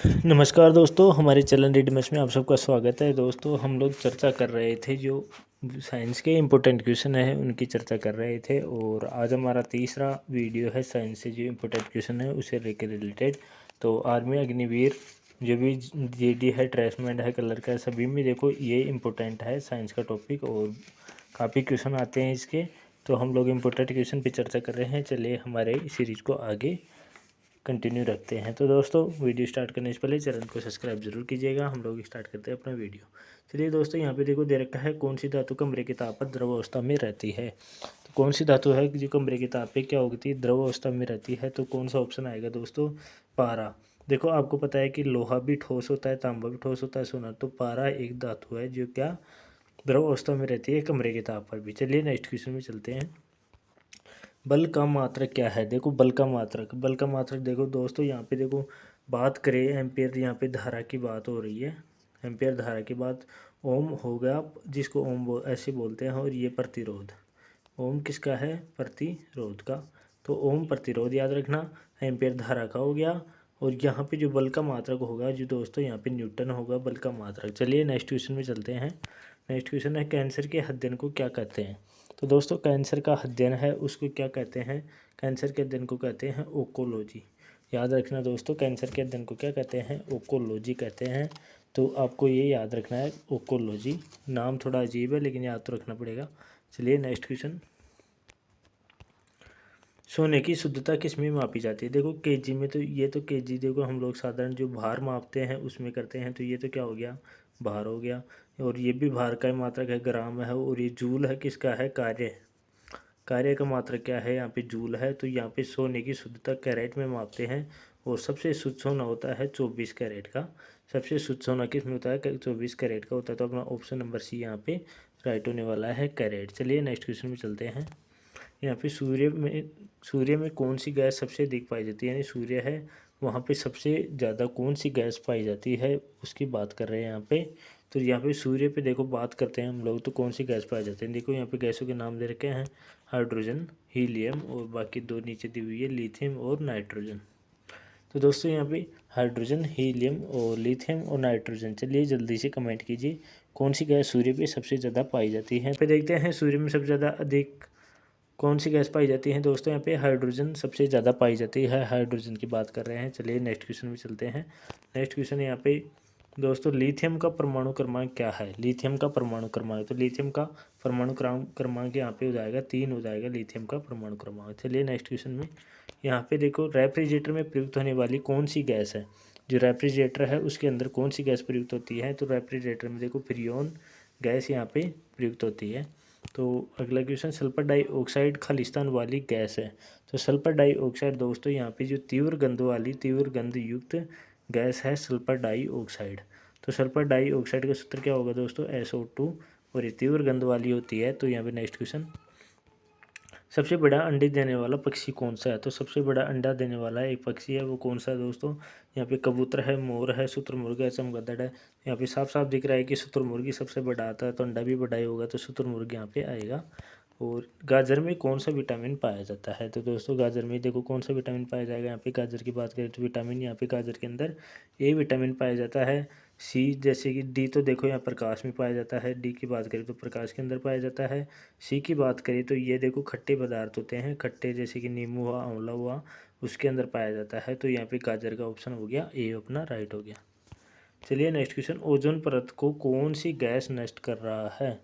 नमस्कार दोस्तों, हमारे चैनल रीड मैथ्स में आप सबका स्वागत है। दोस्तों, हम लोग चर्चा कर रहे थे जो साइंस के इम्पोर्टेंट क्वेश्चन है उनकी चर्चा कर रहे थे। और आज हमारा तीसरा वीडियो है साइंस से जो इम्पोर्टेंट क्वेश्चन है उसे लेकर रिलेटेड। तो आर्मी अग्निवीर जो भी जीडी है, ट्रेसमेंट है, कलर का है, सभी में देखो ये इम्पोर्टेंट है साइंस का टॉपिक और काफ़ी क्वेश्चन आते हैं इसके। तो हम लोग इम्पोर्टेंट क्वेश्चन पे चर्चा कर रहे हैं। चलिए हमारे सीरीज को आगे कंटिन्यू रखते हैं। तो दोस्तों, वीडियो स्टार्ट करने से पहले चैनल को सब्सक्राइब जरूर कीजिएगा। हम लोग स्टार्ट करते हैं अपना वीडियो। चलिए दोस्तों, यहाँ पे देखो दे रखा है कौन सी धातु कमरे के ताप पर द्रव अवस्था में रहती है। तो कौन सी धातु है जो कमरे के ताप पे क्या होती है, द्रव अवस्था में रहती है। तो कौन सा ऑप्शन आएगा दोस्तों? पारा। देखो आपको पता है कि लोहा भी ठोस होता है, तांबा भी ठोस होता है, सोना। तो पारा एक धातु है जो क्या द्रव अवस्था में रहती है कमरे के ताप पर भी। चलिए नेक्स्ट क्वेश्चन में चलते हैं। बल का मात्रक क्या है? देखो बल का मात्रक देखो दोस्तों, यहाँ पे देखो बात करें एम्पियर, यहाँ पे धारा की बात हो रही है। एम्पियर धारा की बात। ओम हो गया जिसको ऐसे बोलते हैं। और ये प्रतिरोध, ओम किसका है? प्रतिरोध का। तो ओम प्रतिरोध याद रखना, एम्पियर धारा का हो गया। और यहाँ पे जो बल का मात्रक होगा जो दोस्तों यहाँ पे न्यूटन होगा बल का मात्रक। चलिए नेक्स्ट क्वेश्चन में चलते हैं। नेक्स्ट क्वेश्चन है कैंसर के अध्ययन को क्या कहते हैं? तो दोस्तों, कैंसर का अध्ययन है उसको क्या कहते हैं? कैंसर के अध्ययन को कहते हैं ओकोलॉजी। याद रखना दोस्तों, कैंसर के अध्ययन को क्या कहते हैं? ओकोलॉजी कहते हैं। तो आपको ये याद रखना है, ओकोलॉजी। नाम थोड़ा अजीब है लेकिन याद तो रखना पड़ेगा। चलिए नेक्स्ट क्वेश्चन। सोने की शुद्धता किस में मापी जाती है? देखो केजी में। तो ये तो केजी देखो हम लोग साधारण जो भार मापते हैं उसमें करते हैं। तो ये तो क्या हो गया? भार हो गया। और ये भी भार का ही मात्रक है, ग्राम है। और ये जूल है, किसका है? कार्य। कार्य का मात्रक क्या है? यहाँ पे जूल है। तो यहाँ पे सोने की शुद्धता कैरेट में मापते हैं। और सबसे शुद्ध सोना होता है 24 कैरेट का। सबसे शुद्ध सोना किस में होता है? 24 कैरेट का होता है। तो अपना ऑप्शन नंबर सी यहाँ पे राइट होने वाला है, कैरेट। चलिए नेक्स्ट क्वेश्चन में चलते हैं। यहाँ पे सूर्य में कौन सी गैस सबसे अधिक पाई जाती है? यानी सूर्य है वहाँ पे सबसे ज़्यादा कौन सी गैस पाई जाती है उसकी बात कर रहे हैं यहाँ पे। तो यहाँ पे सूर्य पे देखो बात करते हैं हम लोग, तो कौन सी गैस पाई जाती है? देखो यहाँ पे गैसों के नाम दे रखे हैं, हाइड्रोजन, हीलियम, और बाकी दो नीचे दी हुई है, लिथियम और नाइट्रोजन। तो दोस्तों यहाँ पे हाइड्रोजन, हीलियम और लिथियम और नाइट्रोजन। चलिए जल्दी से कमेंट कीजिए कौन सी गैस सूर्य पे सबसे ज़्यादा पाई जाती है। पे देखते हैं सूर्य में सबसे ज़्यादा अधिक कौन सी गैस पाई जाती है। दोस्तों यहाँ पे हाइड्रोजन सबसे ज़्यादा पाई जाती है, हाइड्रोजन की बात कर रहे हैं। चलिए नेक्स्ट क्वेश्चन में चलते हैं। नेक्स्ट क्वेश्चन यहाँ पे दोस्तों, लिथियम का परमाणु क्रमांक क्या है? लिथियम का परमाणु क्रमांक। तो लिथियम का परमाणु क्रमांक यहाँ पे हो जाएगा 3 हो जाएगा लिथियम का परमाणु क्रमांक। चलिए नेक्स्ट क्वेश्चन में यहाँ पे देखो, रेफ्रिजरेटर में प्रयुक्त होने वाली कौन सी गैस है? जो रेफ्रिजरेटर है उसके अंदर कौन सी गैस प्रयुक्त होती है? तो रेफ्रिजरेटर में देखो फ्रियोन गैस यहाँ पे प्रयुक्त होती है। तो अगला क्वेश्चन, सल्फर डाइऑक्साइड खालिस्तान वाली गैस है। तो सल्फर डाइऑक्साइड दोस्तों यहाँ पे जो तीव्र गंध वाली, तीव्र गंध युक्त गैस है सल्फर डाइऑक्साइड। तो सल्फर डाइऑक्साइड का सूत्र क्या होगा दोस्तों? SO2। और ये तीव्र गंध वाली होती है। तो यहाँ पे नेक्स्ट क्वेश्चन, सबसे बड़ा अंडे देने वाला पक्षी कौन सा है? तो सबसे बड़ा अंडा देने वाला एक पक्षी है, वो कौन सा है दोस्तों? यहाँ पे कबूतर है, मोर है, शुतुरमुर्ग है, चमगादड़ है। यहाँ पे साफ साफ दिख रहा है कि शुतुरमुर्ग सबसे बड़ा आता है, तो अंडा भी बड़ा ही होगा, तो शुतुरमुर्ग यहाँ पे आएगा। और गाजर में कौन सा विटामिन पाया जाता है? तो दोस्तों गाजर में देखो कौन सा विटामिन पाया जाएगा। यहाँ पे गाजर की बात करें तो विटामिन यहाँ पे गाजर के अंदर ए विटामिन पाया जाता है। सी जैसे कि डी तो देखो यहाँ प्रकाश में पाया जाता है, डी की बात करें तो प्रकाश के अंदर पाया जाता है। सी की बात करें तो ये देखो खट्टे पदार्थ होते हैं, खट्टे जैसे कि नींबू हुआ, आंवला हुआ, उसके अंदर पाया जाता है। तो यहाँ पे गाजर का ऑप्शन हो गया ए, अपना राइट हो गया। चलिए नेक्स्ट क्वेश्चन, ओजोन परत को कौन सी गैस नष्ट कर रहा है?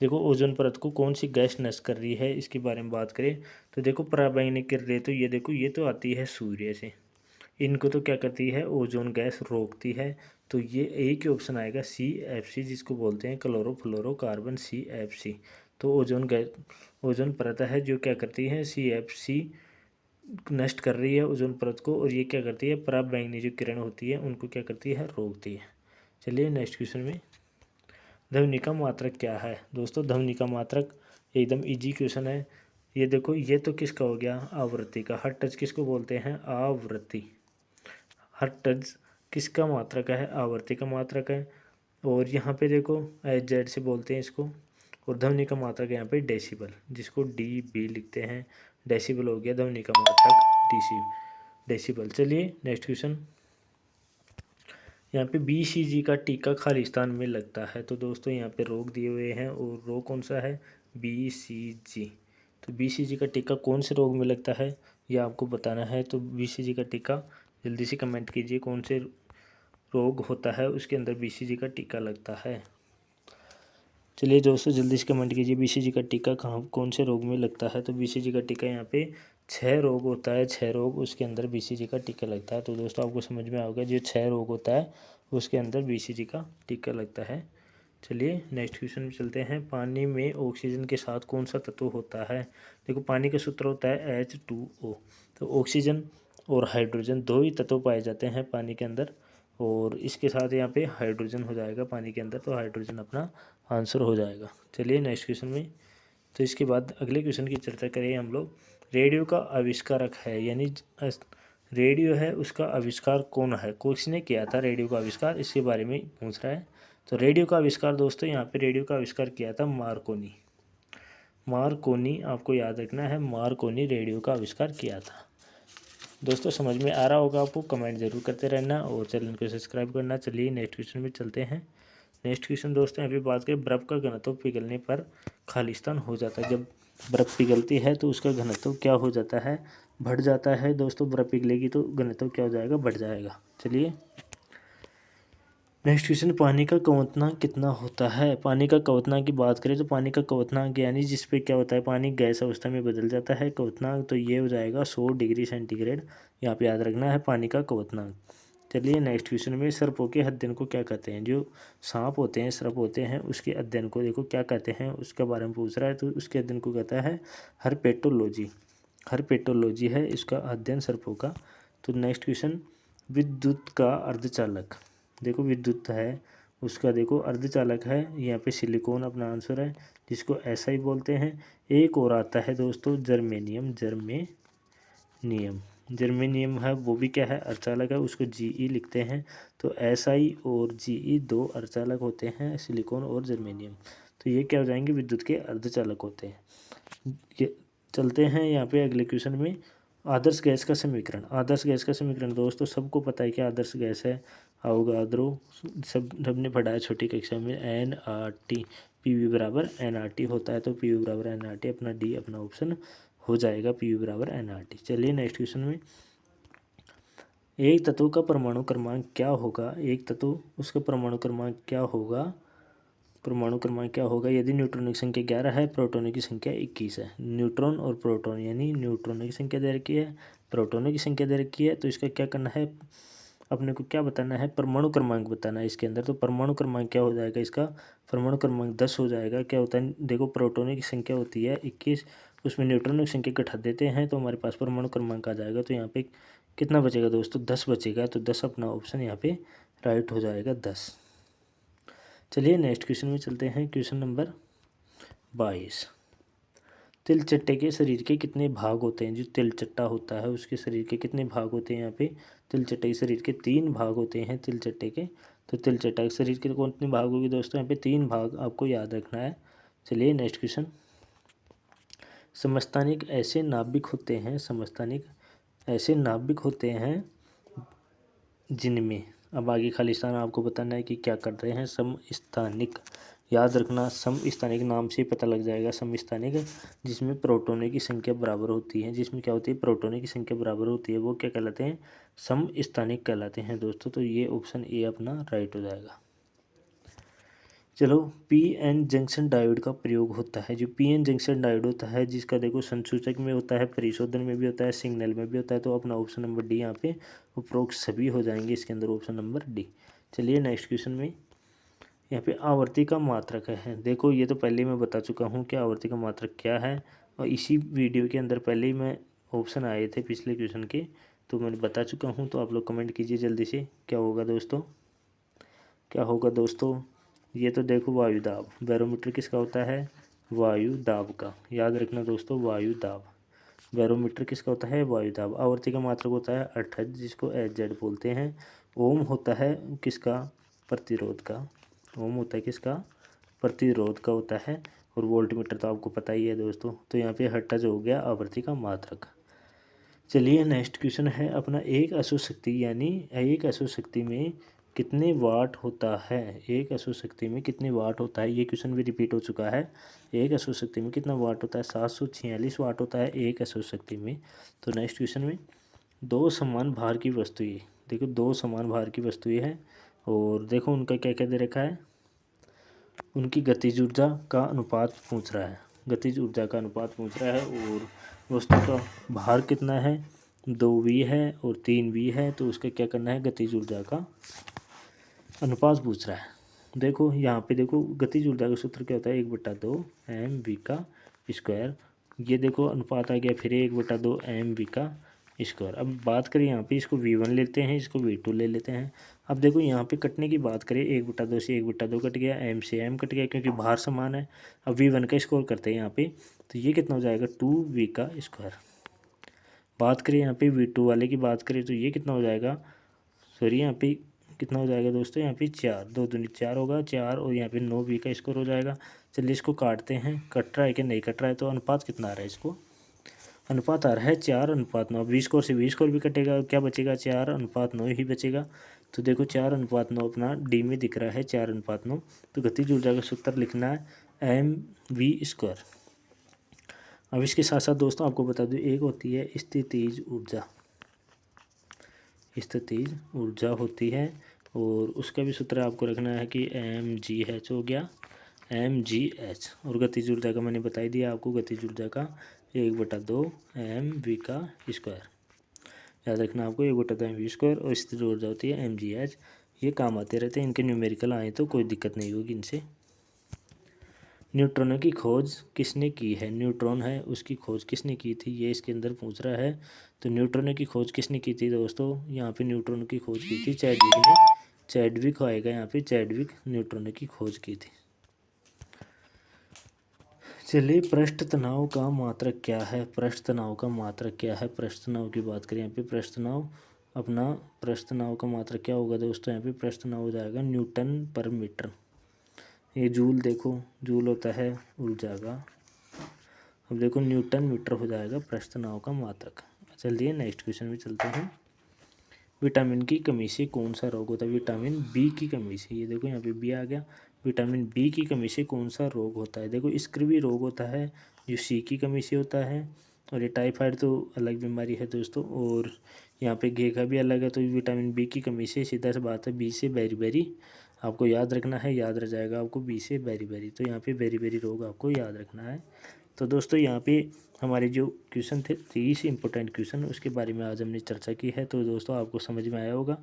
देखो ओजोन परत को कौन सी गैस नष्ट कर रही है इसके बारे में बात करें तो देखो पराबैंगनी किरणें, तो ये देखो ये तो आती है सूर्य से, इनको तो क्या करती है? ओजोन गैस रोकती है। तो ये एक ही ऑप्शन आएगा CFC, जिसको बोलते हैं क्लोरोफ्लोरोकार्बन, CFC। तो ओजोन गैस, ओजोन परत है जो क्या करती है? CFC नष्ट कर रही है ओजोन परत को। और ये क्या करती है? पराबैंगनी जो किरण होती है उनको क्या करती है? रोकती है। चलिए नेक्स्ट क्वेश्चन में, ध्वनि का मात्रक क्या है? दोस्तों ध्वनि का मात्रक एकदम इजी क्वेश्चन है। ये देखो ये तो किसका हो गया? आवृत्ति का। हर्ट्ज किसको बोलते हैं? आवृत्ति। हर्ट्ज किसका मात्रक है? आवृत्ति का मात्रक है। और यहाँ पे देखो Z से बोलते हैं इसको। और ध्वनि का मात्रक यहाँ पे डेसिबल, जिसको DB लिखते हैं। डेसिबल हो गया ध्वनि का मात्रक, DC डेसिबल। चलिए नेक्स्ट क्वेश्चन, यहाँ पे BCG का टीका खालिस्तान में लगता है। तो दोस्तों यहाँ पे रोग दिए हुए हैं और रोग कौन सा है, BCG। तो BCG का टीका कौन से रोग में लगता है ये आपको बताना है। तो BCG का टीका जल्दी से कमेंट कीजिए, कौन से रोग होता है उसके अंदर BCG का टीका लगता है। चलिए दोस्तों जल्दी से कमेंट कीजिए BCG का टीका कहाँ कौन से रोग में लगता है। तो BCG का टीका यहाँ पे 6 रोग होता है, 6 रोग उसके अंदर BCG का टीका लगता है। तो दोस्तों आपको समझ में आएगा जो 6 रोग होता है उसके अंदर BCG का टीका लगता है। चलिए नेक्स्ट क्वेश्चन में चलते हैं। पानी में ऑक्सीजन के साथ कौन सा तत्व होता है। देखो पानी का सूत्र होता है H2O। तो ऑक्सीजन और हाइड्रोजन दो ही तत्व पाए जाते हैं पानी के अंदर, और इसके साथ यहाँ पे हाइड्रोजन हो जाएगा पानी के अंदर। तो हाइड्रोजन अपना आंसर हो जाएगा। चलिए नेक्स्ट क्वेश्चन में, तो इसके बाद अगले क्वेश्चन की चर्चा करें हम लोग। रेडियो का आविष्कारक है, यानी रेडियो है उसका आविष्कार कौन है, किसने किया था रेडियो का आविष्कार, इसके बारे में पूछ रहा है। तो रेडियो का आविष्कार दोस्तों यहाँ पे रेडियो का आविष्कार किया था मार्कोनी। मार्कोनी आपको याद रखना है, मार्कोनी रेडियो का आविष्कार किया था। दोस्तों समझ में आ रहा होगा आपको, कमेंट जरूर करते रहना और चैनल को सब्सक्राइब करना। चलिए नेक्स्ट क्वेश्चन में चलते हैं। नेक्स्ट क्वेश्चन दोस्तों यहाँ पे बात करें, बर्फ़ का घनत्व पिघलने पर खालिस्तान हो जाता है। जब बर्फ़ पिघलती है तो उसका घनत्व क्या हो जाता है, बढ़ जाता है। दोस्तों बर्फ़ पिघलेगी तो घनत्व क्या हो जाएगा, बढ़ जाएगा। चलिए नेक्स्ट क्वेश्चन, पानी का क्वथनांक कितना होता है। पानी का क्वथनांक की बात करें तो पानी का क्वथनांक यानी जिस पे क्या होता है पानी गैस अवस्था में बदल जाता है क्वथनांक, तो ये हो जाएगा 100 डिग्री सेंटीग्रेड। यहाँ पे याद रखना है पानी का क्वथनांक। चलिए नेक्स्ट क्वेश्चन में, सर्पों के अध्ययन को क्या कहते हैं। जो सांप होते हैं, सर्प होते हैं, उसके अध्ययन को देखो क्या कहते हैं, उसके बारे में पूछ रहा है। तो उसके अध्ययन को कहता है हर्पेटोलॉजी। हर्पेटोलॉजी है इसका अध्ययन सर्पों का। तो नेक्स्ट क्वेश्चन, विद्युत का अर्धचालक। देखो विद्युत है उसका देखो अर्धचालक है, यहाँ पे सिलिकॉन अपना आंसर है, जिसको ऐसा ही बोलते हैं। एक और आता है दोस्तों जर्मेनियम। जर्मेनियम जर्मेनियम है वो भी क्या है, अर्धचालक है, उसको Ge लिखते हैं। तो SI और Ge दो अर्धचालक होते हैं, सिलिकॉन और जर्मेनियम। तो ये क्या हो जाएंगे, विद्युत के अर्धचालक होते हैं। ये चलते हैं यहाँ पे अगले क्वेश्चन में। आदर्श गैस का समीकरण। आदर्श गैस का समीकरण दोस्तों सबको पता है कि आदर्श गैस है अवोगाद्रो, सबने पढ़ा है छोटी कक्षा में, NRT। PV बराबर NRT होता है। तो PV बराबर NRT, अपना D अपना ऑप्शन हो जाएगा, PV बराबर NRT। चलिए नेक्स्ट क्वेश्चन में, एक तत्व का परमाणु क्रमांक क्या होगा। एक तत्व उसका परमाणु क्रमांक क्या होगा, परमाणु क्रमांक क्या होगा यदि न्यूट्रॉनों की संख्या 11 है, प्रोटोनों की संख्या 21 है। न्यूट्रॉन और प्रोटॉन यानी न्यूट्रॉनों की संख्या दे रखी है, प्रोटोनों की संख्या दे रखी है। तो इसका क्या करना है, अपने को क्या बताना है, परमाणु क्रमांक बताना है इसके अंदर। तो परमाणु क्रमांक क्या हो जाएगा, इसका परमाणु क्रमांक 10 हो जाएगा। क्या होता है, देखो प्रोटोनों की संख्या होती है 21, उसमें न्यूट्रॉनों की संख्या घटा देते हैं तो हमारे पास परमाणु क्रमांक आ जाएगा। तो यहाँ पे कितना बचेगा दोस्तों, 10 बचेगा। तो 10 अपना ऑप्शन यहाँ पे राइट हो जाएगा, 10। चलिए नेक्स्ट क्वेश्चन में चलते हैं। क्वेश्चन नंबर 22, तिलचट्टे के शरीर के कितने भाग होते हैं। जो तिलचट्टा होता है उसके शरीर के कितने भाग होते हैं, यहाँ पे तिलचट्टे के शरीर के 3 भाग होते हैं तिलचट्टे के। तो तिलचट्टा के शरीर के कितने भाग होगी दोस्तों, यहाँ पे 3 भाग आपको याद रखना है। चलिए नेक्स्ट क्वेश्चन, समस्थानिक ऐसे नाभिक होते हैं, समस्थानिक ऐसे नाभिक होते हैं जिनमें, अब आगे खालिस्तान आपको बताना है कि क्या कर रहे हैं। समस्थानिक याद रखना, समस्थानिक नाम से पता लग जाएगा। समस्थानिक जिसमें प्रोटोनों की संख्या बराबर होती है, जिसमें क्या होती है प्रोटोनों की संख्या बराबर होती है, वो क्या कहलाते हैं, समस्थानिक कहलाते हैं दोस्तों। तो ये ऑप्शन ए अपना राइट हो जाएगा। चलो, PN जंक्शन डायोड का प्रयोग होता है। जो PN जंक्शन डायोड होता है जिसका देखो संसूचक में होता है, परिशोधन में भी होता है, सिग्नल में भी होता है। तो अपना ऑप्शन नंबर डी यहाँ पे उपरोक्त सभी हो जाएंगे इसके अंदर, ऑप्शन नंबर डी। चलिए नेक्स्ट क्वेश्चन में, यहाँ पे आवर्ती का मात्रक है। देखो ये तो पहले मैं बता चुका हूँ कि आवर्ती का मात्रक क्या है, और इसी वीडियो के अंदर पहले ही मैं ऑप्शन आए थे पिछले क्वेश्चन के, तो मैंने बता चुका हूँ। तो आप लोग कमेंट कीजिए जल्दी से, क्या होगा दोस्तों, क्या होगा दोस्तों। ये तो देखो वायु दाब, बैरोमीटर किसका होता है, वायु दाब का। याद रखना दोस्तों, वायु दाब। बैरोमीटर किसका होता है, वायु दाब। आवर्ती का मात्रक होता है 28, जिसको HZ बोलते हैं। ओम होता है किसका, प्रतिरोध का। ओम होता है किसका, प्रतिरोध का होता है। और वोल्टमीटर तो आपको पता ही है दोस्तों। तो यहाँ पे हर्ट्ज हो गया आवर्ती का मात्रक। चलिए नेक्स्ट क्वेश्चन है अपना, एक अशुशक्ति यानी एक अशुशक्ति में कितने वाट होता है, एक अशुद्ध शक्ति में कितने वाट होता है। ये क्वेश्चन भी रिपीट हो चुका है। एक अशुद्ध शक्ति में कितना वाट होता है, 746 वाट होता है एक अशुद्ध शक्ति में। तो नेक्स्ट क्वेश्चन में, दो समान भार की वस्तुएं, देखो दो समान भार की वस्तुएं हैं और देखो उनका क्या क्या दे रखा है, उनकी गतिज ऊर्जा का अनुपात पूछ रहा है, गतिज ऊर्जा का अनुपात पूछ रहा है और वस्तु का भार कितना है, 2v है और 3v है, तो उसका क्या करना है, गतिज ऊर्जा का अनुपात पूछ रहा है। देखो यहाँ पे देखो गतिज ऊर्जा का सूत्र क्या होता है, 1/2 mv का स्क्वायर। ये देखो अनुपात आ गया फिर 1/2 mv का स्क्वायर। अब बात करें यहाँ पे, इसको v1 लेते हैं, इसको v2 ले लेते हैं। अब देखो यहाँ पे कटने की बात करें, 1/2 से 1/2 कट गया, m से m कट गया क्योंकि भार समान है। अब v1 का स्क्वायर करते हैं यहाँ पे, तो ये कितना हो जाएगा, 2v का स्क्वायर। बात करें यहाँ पे v2 वाले की बात करें तो ये कितना हो जाएगा, सॉरी यहाँ पे कितना हो जाएगा दोस्तों, यहाँ पे 4, 2 दूनी 4 होगा, 4 और यहाँ पे 9v का स्क्वायर हो जाएगा। चलिए इसको काटते हैं, कट रहा है कि नहीं कट रहा है, तो अनुपात कितना आ रहा है, इसको अनुपात आ रहा है 4:9। 20 स्क्वायर से 20 स्क्वायर भी कटेगा, क्या बचेगा, 4:9 ही बचेगा। तो देखो 4:9 अपना डी में दिख रहा है 4:9। तो गतिज ऊर्जा का सूत्र लिखना है mv²। अब इसके साथ साथ दोस्तों आपको बता दूं, एक होती है स्थितिज ऊर्जा, स्थितिज ऊर्जा होती है और उसका भी सूत्र आपको रखना है कि mgh हो गया, mgh। और गतिज ऊर्जा का मैंने बता ही दिया आपको, गतिज ऊर्जा का 1/2 mv का स्क्वायर, याद रखना आपको 1/2 mv² और स्थिर ऊर्जा होती है mgh। ये काम आते रहते हैं, इनके न्यूमेरिकल आए तो कोई दिक्कत नहीं होगी इनसे। न्यूट्रॉनों की खोज किसने की है, न्यूट्रॉन है उसकी खोज किसने की थी, ये इसके अंदर पूछ रहा है। तो न्यूट्रॉनों की खोज किसने की थी दोस्तों, यहाँ पे न्यूट्रॉनों की खोज की थी चैडविक ने, चैडविक आएगा यहाँ पे, चैडविक न्यूट्रॉनों की खोज की थी। चलिए पृष्ठ तनाव का मात्रक क्या है, पृष्ठ तनाव का मात्रक क्या है, पृष्ठ तनाव की बात करें यहाँ पे, पृष्ठ तनाव अपना पृष्ठ तनाव का मात्रक क्या होगा दोस्तों, यहाँ पे पृष्ठ तनाव हो जाएगा न्यूटन पर मीटर। ये जूल, देखो जूल होता है ऊर्जा का, अब देखो न्यूटन मीटर हो जाएगा पृष्ठ तनाव का मात्रक। चलिए नेक्स्ट क्वेश्चन में चलते हैं। विटामिन की कमी से कौन सा रोग होता है, विटामिन बी की कमी से, ये देखो यहाँ पे बी आ गया, विटामिन बी की कमी से कौन सा रोग होता है। देखो स्क्रवी रोग होता है जो सी की कमी से होता है, और ये टाइफाइड तो अलग बीमारी है दोस्तों, और यहाँ पे घे का भी अलग है। तो विटामिन बी की कमी से सीधा सा बात है, बी से बेरी आपको याद रखना है, याद रह जाएगा आपको बी से बेरी। तो यहाँ पे बेरी रोग आपको याद रखना है। तो दोस्तों यहाँ पे हमारे जो क्वेश्चन थे 30 इंपॉर्टेंट क्वेश्चन, उसके बारे में आज हमने चर्चा की है। तो दोस्तों आपको समझ में आया होगा,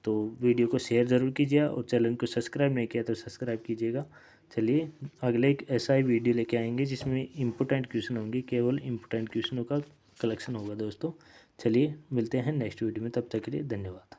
तो वीडियो को शेयर ज़रूर कीजिए और चैनल को सब्सक्राइब नहीं किया तो सब्सक्राइब कीजिएगा। चलिए अगले एक ऐसा ही वीडियो लेके आएंगे जिसमें इंपॉर्टेंट क्वेश्चन होंगे, केवल इंपॉर्टेंट क्वेश्चनों का कलेक्शन होगा दोस्तों। चलिए मिलते हैं नेक्स्ट वीडियो में, तब तक के लिए धन्यवाद।